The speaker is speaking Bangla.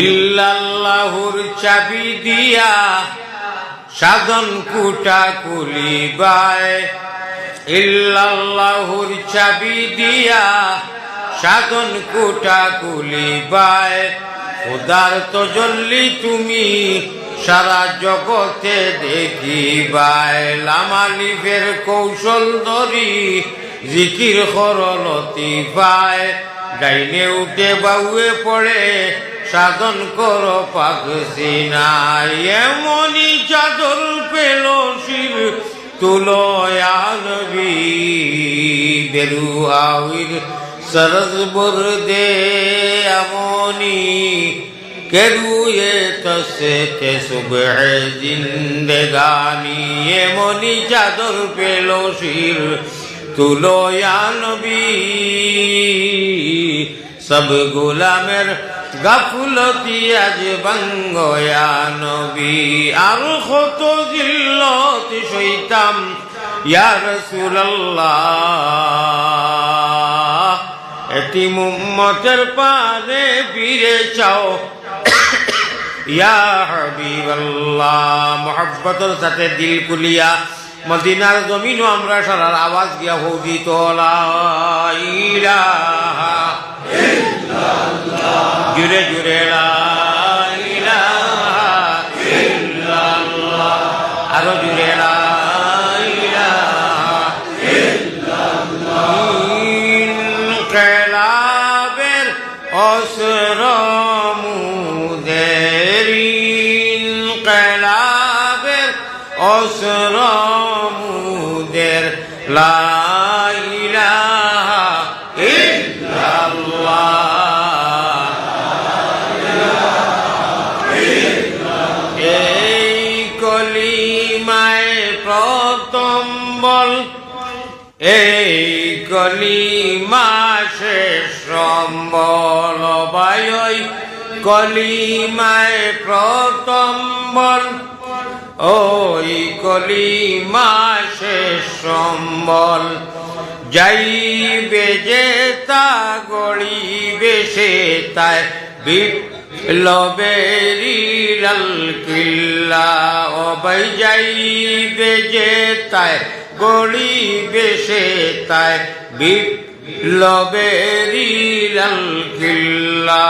ইল্লাল্লাহুর চাবি দিয়া সাধন কুটা কুলিবায়, ইল্লাল্লাহুর চাবি দিয়া সাধন কুটা কুলিবায়। খোদার তজল্লি তুমি সারা জগতে দেখিবায়। লামালিফের কৌশল ধরি জিকির করলতি পায়। ডাইনে উঠে বাউয়ে পড়ে সাধন কর পাক সিনাই। এমনি চাদর পেল শির তুলয়া নবী, বেরুয়াউর सरज बुर्दे अमोनी केरुए तसे थे सुबह जिंदगानी। ये मोनी चादर पेलो शिर तुलो या नबी, सब गुलामेर गाफुलती आज बंगो या नबी। আর কত জিল্লত সইতাম ইয়া রাসূলুল্লাহ, এতিম উম্মতের পারে ফিরে চাও ইয়া হাবিবাল্লাহ। মোহাব্বতের সাথে দিল কুলিয়া মদিনার জমিনও আমরা সারার আওয়াজ গিয়া হৌদি তোলা ইলাহা ইল্লাল্লাহ, জুড়ে জুড়ে লা ইলাহা ইল্লাল্লাহ, আরো জুড়ে লা ইলাহা ইল্লাল্লাহ। ইনকিলাবের অসর মুদের, ইনকিলাবের অসর মুদের লা ইলাহা ইল্লাল্লাহ। এই কলিমায় প্রথম বল, এই কলিমা শেষ সম্বল ভাই। ওই কলিমায় প্রথম বল, ওই কলিমা শেষ সম্বল। যাইবে যে তা গড়িবে সে তাই বিপ্লবেরি লাল কিল্লা। ও ভাই যাইবে যে তাই গড়িবে সে তাই বিপ্লবেরি লাল কিল্লা।